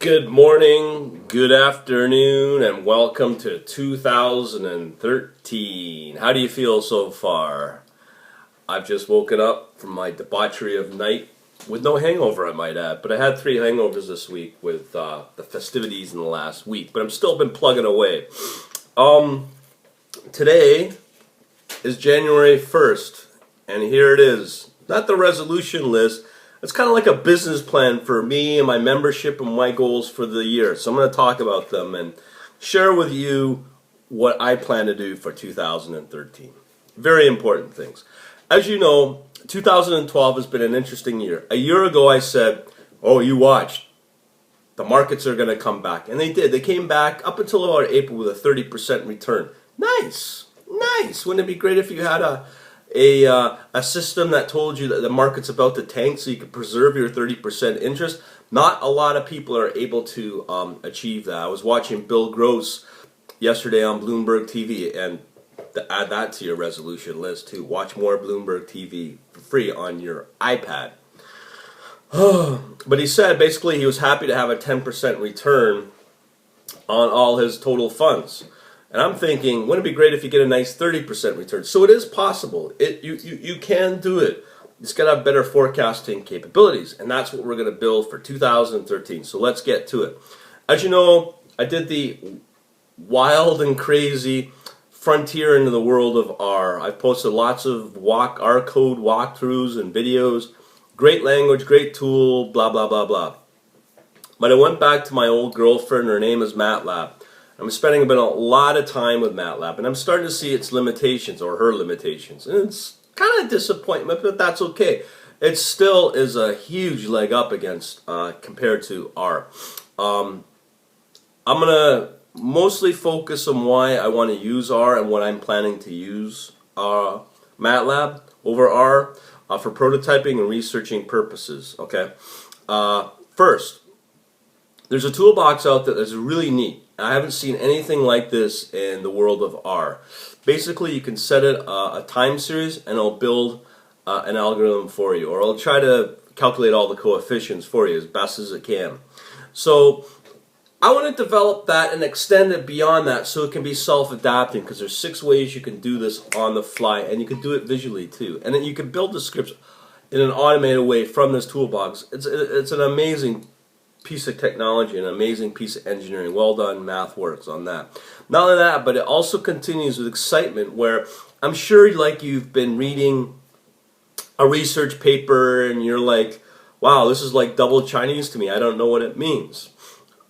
Good morning, good afternoon, and welcome to 2013. How do you feel so far? I've just woken up from my debauchery of night with no hangover, I might add. But I had 3 hangovers this week with the festivities in the last week. But I'm still been plugging away. Today is January 1st, and here it is. Not the resolution list. It's kind of like a business plan for me and my membership and my goals for the year. So I'm going to talk about them and share with you what I plan to do for 2013. Very important things. As you know, 2012 has been an interesting year. A year ago I said, oh, you watched. The markets are going to come back. And they did. They came back up until about April with a 30% return. Nice. Nice. Wouldn't it be great if you had a system that told you that the market's about to tank so you could preserve your 30% interest? Not a lot of people are able to achieve that. I was watching Bill Gross yesterday on Bloomberg TV, and to add that to your resolution list too. Watch more Bloomberg TV for free on your iPad. But he said basically he was happy to have a 10% return on all his total funds. And I'm thinking, wouldn't it be great if you get a nice 30% return? So it is possible. You can do it. It's got to have better forecasting capabilities. And that's what we're going to build for 2013. So let's get to it. As you know, I did the wild and crazy frontier into the world of R. I've posted lots of R code walkthroughs and videos. Great language, great tool, blah, blah, blah, blah. But I went back to my old girlfriend. Her name is Matlab. I'm spending a lot of time with Matlab, and I'm starting to see its limitations, or her limitations. And it's kind of disappointment, but that's okay. It still is a huge leg up against, compared to R. I'm going to mostly focus on why I want to use R and what I'm planning to use Matlab over R for prototyping and researching purposes. Okay. First, there's a toolbox out there that's really neat. I haven't seen anything like this in the world of R. Basically, you can set it a time series and it'll build an algorithm for you, or it'll try to calculate all the coefficients for you as best as it can. So I want to develop that and extend it beyond that so it can be self-adapting, because there's 6 ways you can do this on the fly, and you can do it visually too. And then you can build the scripts in an automated way from this toolbox. It's an amazing piece of technology, an amazing piece of engineering. Well done, MathWorks, on that. Not only that, but it also continues with excitement, where I'm sure like you've been reading a research paper and you're like, wow, this is like double Chinese to me. I don't know what it means.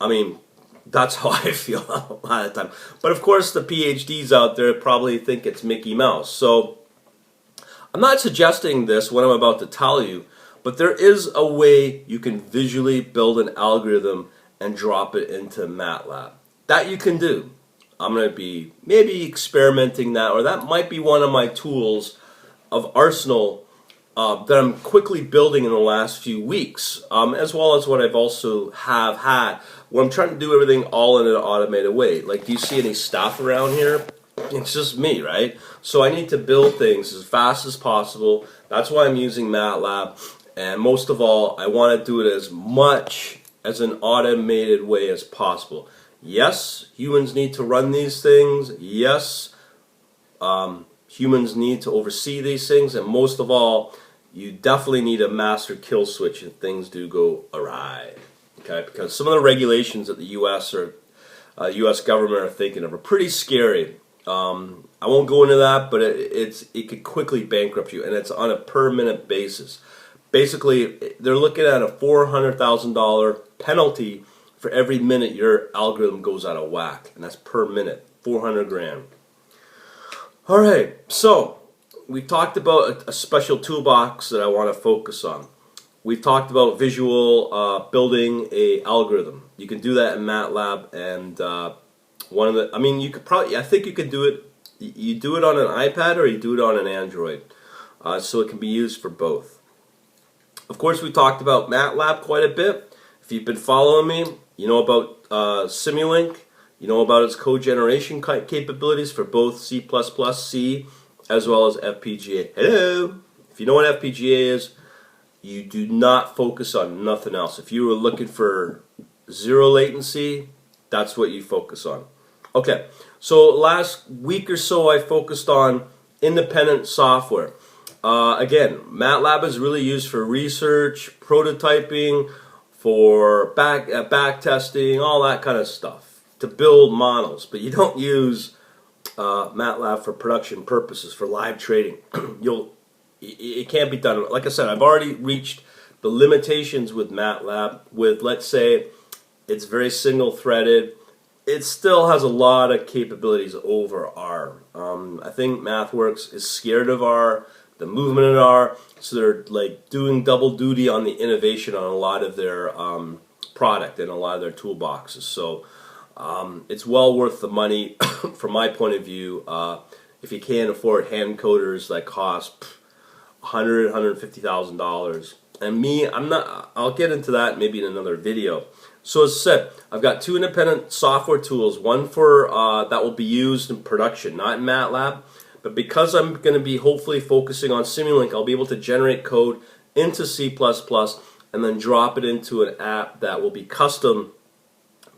I mean, that's how I feel a lot of the time. But of course the PhDs out there probably think it's Mickey Mouse. So I'm not suggesting this, what I'm about to tell you, but there is a way you can visually build an algorithm and drop it into Matlab. That you can do. I'm going to be maybe experimenting that, or that might be one of my tools of arsenal that I'm quickly building in the last few weeks, as well as what I've also have had, where I'm trying to do everything all in an automated way. Like, do you see any stuff around here? It's just me, right? So I need to build things as fast as possible. That's why I'm using Matlab. And most of all, I want to do it as much as an automated way as possible. Yes, humans need to run these things. Yes, humans need to oversee these things. And most of all, you definitely need a master kill switch if things do go awry. Okay, because some of the regulations that the U.S. or U.S. government are thinking of are pretty scary. I won't go into that, but it could quickly bankrupt you, and it's on a per minute basis. Basically, they're looking at a $400,000 penalty for every minute your algorithm goes out of whack, and that's per minute, 400 grand. All right, so we've talked about a special toolbox that I want to focus on. We've talked about visual building a algorithm. You can do that in Matlab, and you could probably, I think you could do it. You do it on an iPad or you do it on an Android, so it can be used for both. Of course, we talked about Matlab quite a bit. If you've been following me, you know about Simulink. You know about its code generation capabilities for both C++, C, as well as FPGA. Hello! If you know what FPGA is, you do not focus on nothing else. If you were looking for zero latency, that's what you focus on. Okay, so last week or so I focused on independent software. Again, Matlab is really used for research, prototyping, for back testing, all that kind of stuff, to build models. But you don't use Matlab for production purposes, for live trading. It can't be done. Like I said, I've already reached the limitations with Matlab. With, let's say, it's very single-threaded. It still has a lot of capabilities over R. I think MathWorks is scared of R, the movement of R, so they're like doing double duty on the innovation on a lot of their product and a lot of their toolboxes. So it's well worth the money from my point of view. If you can't afford hand coders that cost $100,000, $150,000. And me, I'll get into that maybe in another video. So as I said, I've got two independent software tools, one for that will be used in production, not in MATLAB, but because I'm going to be hopefully focusing on Simulink, I'll be able to generate code into C++ and then drop it into an app that will be custom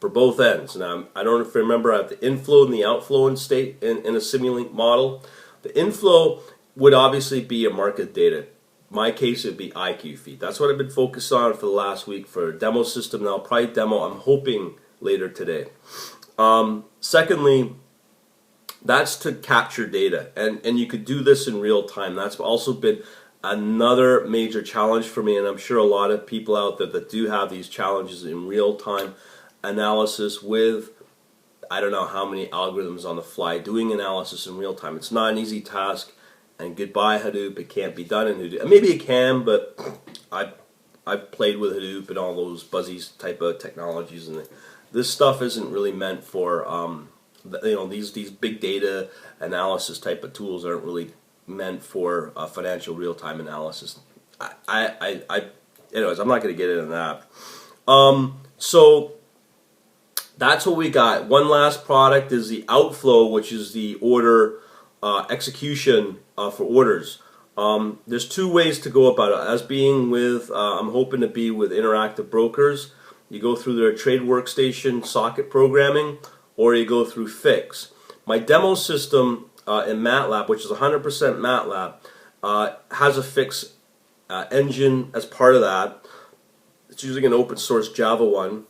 for both ends. Now, I don't know if you remember, I have the inflow and the outflow in state in a Simulink model. The inflow would obviously be a market data. My case would be IQ feed. That's what I've been focused on for the last week for a demo system. Now, I'll probably demo, I'm hoping, later today. Secondly, that's to capture data. And you could do this in real time. That's also been another major challenge for me, and I'm sure a lot of people out there that do have these challenges in real time analysis with, I don't know how many algorithms on the fly, doing analysis in real time. It's not an easy task. And goodbye Hadoop, it can't be done in Hadoop. Maybe it can, but I've played with Hadoop and all those buzzy type of technologies, and this stuff isn't really meant for these big data analysis type of tools aren't really meant for financial real time analysis. Anyways, I'm not going to get into that. So that's what we got. One last product is the outflow, which is the order execution for orders. There's two ways to go about it. As being with, I'm hoping to be with interactive brokers. You go through their trade workstation socket programming, or you go through Fix. My demo system in Matlab, which is 100% Matlab, has a Fix engine as part of that. It's using an open source Java one.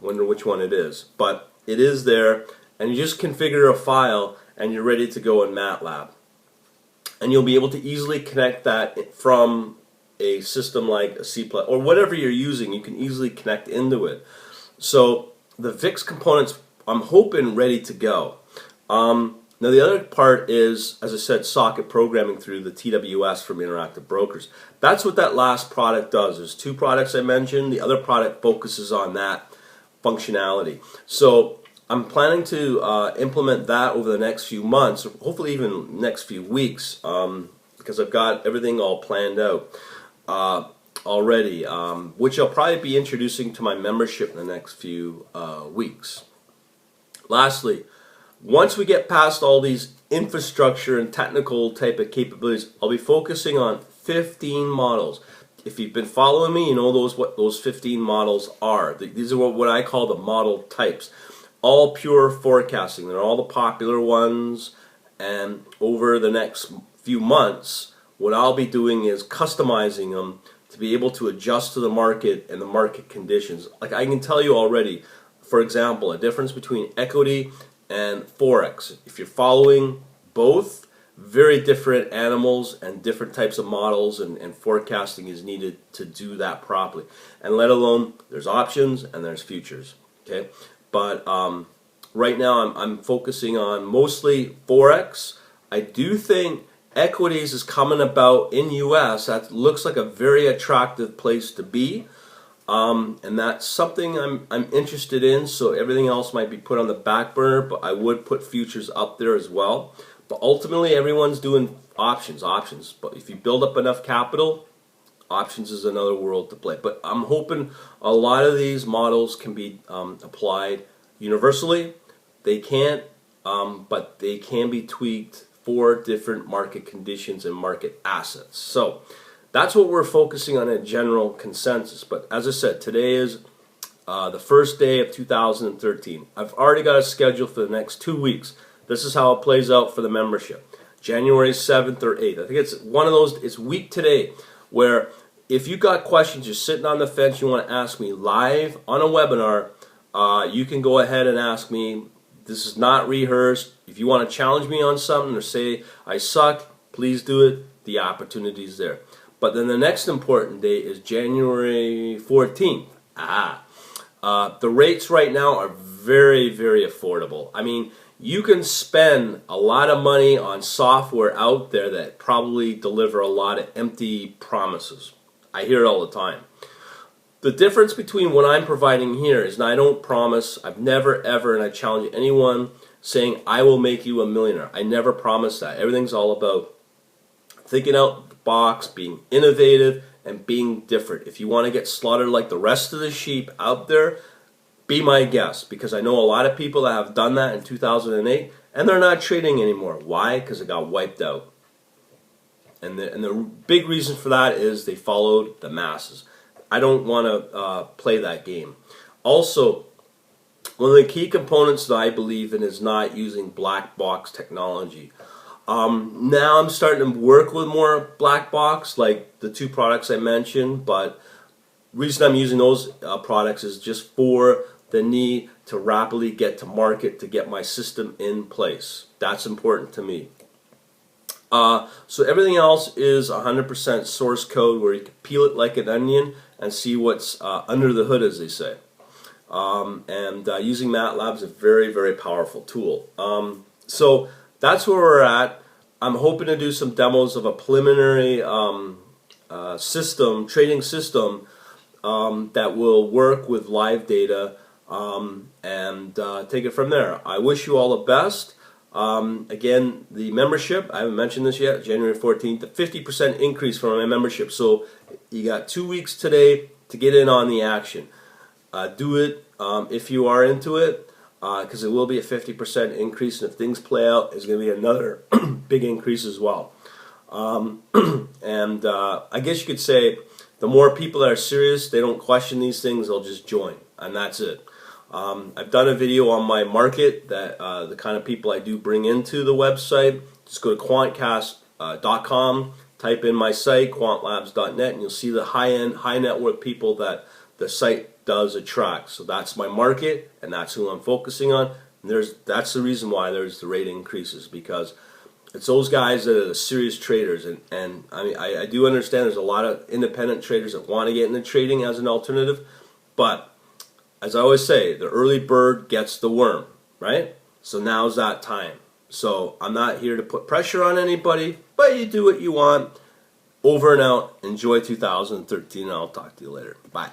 Wonder which one it is. But it is there, and you just configure a file and you're ready to go in Matlab. And you'll be able to easily connect that from a system like a C++ or whatever you're using. You can easily connect into it. So the Fix components, I'm hoping, ready to go. Now the other part is, as I said, socket programming through the TWS from Interactive Brokers. That's what that last product does. There's two products I mentioned. The other product focuses on that functionality. So I'm planning to implement that over the next few months, hopefully even next few weeks, because I've got everything all planned out already, which I'll probably be introducing to my membership in the next few weeks. Lastly, once we get past all these infrastructure and technical type of capabilities, I'll be focusing on 15 models. If you've been following me, you know what those 15 models are. These are what I call the model types. All pure forecasting. They're all the popular ones, and over the next few months what I'll be doing is customizing them to be able to adjust to the market and the market conditions. Like I can tell you already, for example, a difference between equity and Forex. If you're following both, very different animals and different types of models, and forecasting is needed to do that properly. And let alone, there's options and there's futures. Okay. But right now I'm focusing on mostly Forex. I do think equities is coming about in US. That looks like a very attractive place to be. And that's something I'm interested in, so everything else might be put on the back burner, but I would put futures up there as well. But ultimately everyone's doing options. But if you build up enough capital, options is another world to play. But I'm hoping a lot of these models can be applied universally. They can't, but they can be tweaked for different market conditions and market assets. So that's what we're focusing on, a general consensus. But as I said, today is the first day of 2013. I've already got a schedule for the next 2 weeks. This is how it plays out for the membership. January 7th or 8th. I think it's one of those, it's week today, where if you got questions, you're sitting on the fence, you want to ask me live on a webinar, you can go ahead and ask me. This is not rehearsed. If you want to challenge me on something or say I suck, please do it. The opportunity is there. But then the next important date is January 14th. The rates right now are very, very affordable. I mean, you can spend a lot of money on software out there that probably deliver a lot of empty promises. I hear it all the time. The difference between what I'm providing here is, and I don't promise, I've never ever, and I challenge anyone saying I will make you a millionaire. I never promise that. Everything's all about thinking out the box, being innovative, and being different. If you want to get slaughtered like the rest of the sheep out there, be my guest, because I know a lot of people that have done that in 2008 and they're not trading anymore. Why? Because it got wiped out. And the big reason for that is they followed the masses. I don't want to play that game. Also, one of the key components that I believe in is not using black box technology. Now I'm starting to work with more black box, like the 2 products I mentioned, but the reason I'm using those products is just for the need to rapidly get to market, to get my system in place. That's important to me. So everything else is 100% source code, where you can peel it like an onion and see what's under the hood, as they say. Using Matlab is a very, very powerful tool. So that's where we're at. I'm hoping to do some demos of a preliminary trading system that will work with live data, and take it from there. I wish you all the best. Again, the membership, I haven't mentioned this yet, January 14th, a 50% increase from my membership. So you got 2 weeks today to get in on the action. Do it if you are into it, because it will be a 50% increase, and if things play out, there's going to be another big increase as well. I guess you could say the more people that are serious, they don't question these things, they'll just join, and that's it. I've done a video on my market, that the kind of people I do bring into the website. Just go to quantcast.com, type in my site, quantlabs.net, and you'll see the high-end, high-net-worth people that the site does attract. So that's my market, and that's who I'm focusing on. And that's the reason why there's the rate increases, because it's those guys that are the serious traders. And I mean, I do understand there's a lot of independent traders that want to get into trading as an alternative, but as I always say, the early bird gets the worm, right? So now's that time. So I'm not here to put pressure on anybody, but you do what you want. Over and out. Enjoy 2013, and I'll talk to you later. Bye.